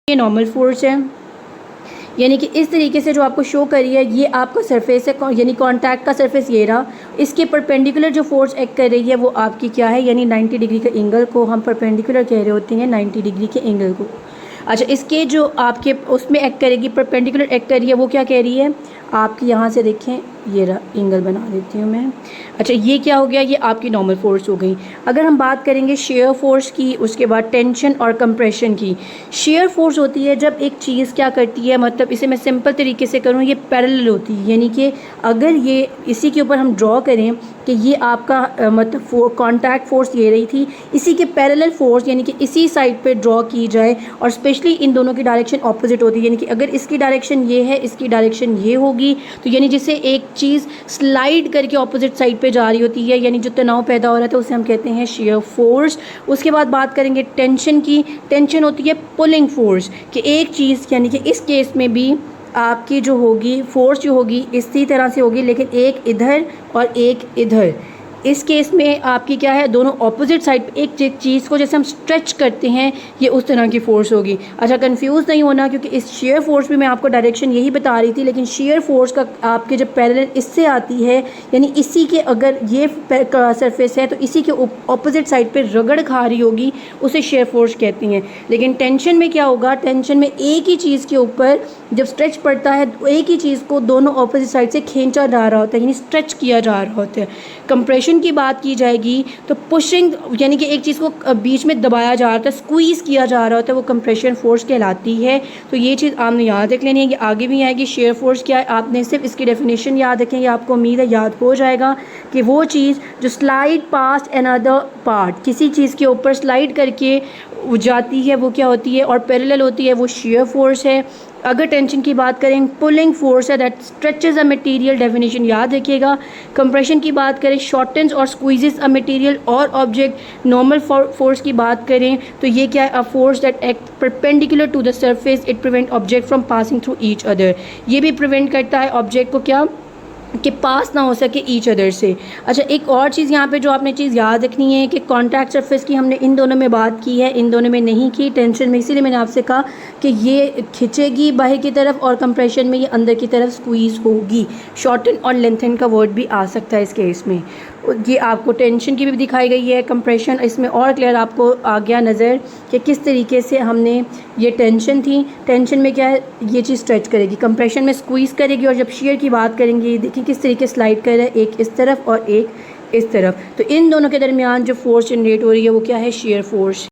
ये normal force है, यानी कि इस तरीके से जो आपको शो करी है ये आपका सरफेस है, यानी कांटेक्ट का सरफेस ये रहा। इसके परपेंडिकुलर जो फोर्स एक्ट कर रही है वो आपकी क्या है, यानी 90 डिग्री के एंगल को हम परपेंडिकुलर कह रहे होते हैं, 90 डिग्री के एंगल को। अच्छा, इसके जो आपके उसमें एक्ट करेगी, परपेंडिकुलर एक्ट कर रही है, वो क्या कह रही है आपकी, यहाँ से देखें ये रहा, एंगल बना देती हूँ मैं। अच्छा, ये क्या हो गया, ये आपकी नॉर्मल फोर्स हो गई। अगर हम बात करेंगे शेयर फोर्स की, उसके बाद टेंशन और कंप्रेशन की। शेयर फोर्स होती है जब एक चीज़ क्या करती है, मतलब इसे मैं सिंपल तरीके से करूँ, ये पैरेलल होती है, यानी कि अगर ये इसी के ऊपर हम ड्रॉ करें कि ये आपका मतलब कॉन्टैक्ट फोर्स ये रही थी, इसी के पैरेलल फोर्स यानी कि इसी साइड पे ड्रॉ की जाए, और स्पेशली इन दोनों की डायरेक्शन ऑपोजिट होती है, यानी कि अगर इसकी डायरेक्शन ये है, इसकी डायरेक्शन ये होगी, तो यानी जिससे एक चीज़ स्लाइड करके ऑपोजिट साइड पे जा रही होती है, यानी जो तनाव पैदा हो रहा है, तो उसे हम कहते हैं शेयर फोर्स। उसके बाद बात करेंगे टेंशन की। टेंशन होती है पुलिंग फोर्स, कि एक चीज़ यानी कि इस केस में भी आपकी जो होगी फोर्स जो होगी इसी तरह से होगी, लेकिन एक इधर और एक इधर। इस केस में आपकी क्या है, दोनों ऑपोजिट साइड पे एक चीज़ को जैसे हम स्ट्रेच करते हैं, ये उस तरह की फ़ोर्स होगी। अच्छा, कंफ्यूज नहीं होना, क्योंकि इस शेयर फोर्स भी मैं आपको डायरेक्शन यही बता रही थी, लेकिन शेयर फोर्स का आपके जब पैरेलल इससे आती है, यानी इसी के अगर ये सरफेस है तो इसी के ऑपोजिट साइड पे रगड़ खा रही होगी, उसे शेयर फोर्स कहती हैं। लेकिन टेंशन में क्या होगा, टेंशन में एक ही चीज़ के ऊपर जब स्ट्रेच पड़ता है, एक ही चीज़ को दोनों ऑपोजिट साइड से खींचा जा रहा होता है, यानी स्ट्रेच किया जा रहा होता है। कंप्रेशन की बात की जाएगी तो पुशिंग, यानी कि एक चीज़ को बीच में दबाया जा रहा है, स्क्वीज़ किया जा रहा होता है, वो कंप्रेशन फोर्स कहलाती है। तो ये चीज़ आपने याद रख लेनी है, ये आगे भी आएगी। शेयर फोर्स क्या है, आपने सिर्फ इसकी डेफिनेशन याद रखेंगे, आपको उम्मीद है याद हो जाएगा, कि वो चीज़ जो स्लाइड पास्ट अनदर पार्ट, किसी चीज़ के ऊपर स्लाइड करके जाती है, वो क्या होती है और पैरेलल होती है, वो शेयर फोर्स है। अगर टेंशन की बात करें, पुलिंग फोर्स है that stretches a material, definition याद रखिएगा। कंप्रेशन की बात करें, शॉर्टन्स और स्क्वीजेस अ मटेरियल और ऑब्जेक्ट। नॉर्मल फोर्स की बात करें तो ये क्या है, a force that act perpendicular to the surface, it prevent object from passing through each other. ये भी प्रिवेंट करता है ऑब्जेक्ट को क्या, कि पास ना हो सके ईच अदर से। अच्छा, एक और चीज़ यहाँ पे जो आपने चीज़ याद रखनी है कि कॉन्टैक्ट सरफेस की हमने इन दोनों में बात की है, इन दोनों में नहीं की, टेंशन में। इसीलिए मैंने आपसे कहा कि ये खिंचेगी बाहर की तरफ और कंप्रेशन में ये अंदर की तरफ स्क्वीज़ होगी। शॉर्टन और लेंथन का वर्ड भी आ सकता है इस केस में। ये आपको टेंशन की भी दिखाई गई है, कंप्रेशन इसमें और क्लियर आपको आ गया नज़र कि किस तरीके से हमने, ये टेंशन थी, टेंशन में क्या है, ये चीज़ स्ट्रेच करेगी, कंप्रेशन में स्क्वीज़ करेगी, और जब शेयर की बात करेंगे देखिए किस तरीके स्लाइड कर रहा है, एक इस तरफ और एक इस तरफ। तो इन दोनों के दरमियान जो फोर्स जनरेट हो रही है वो क्या है, शेयर फोर्स।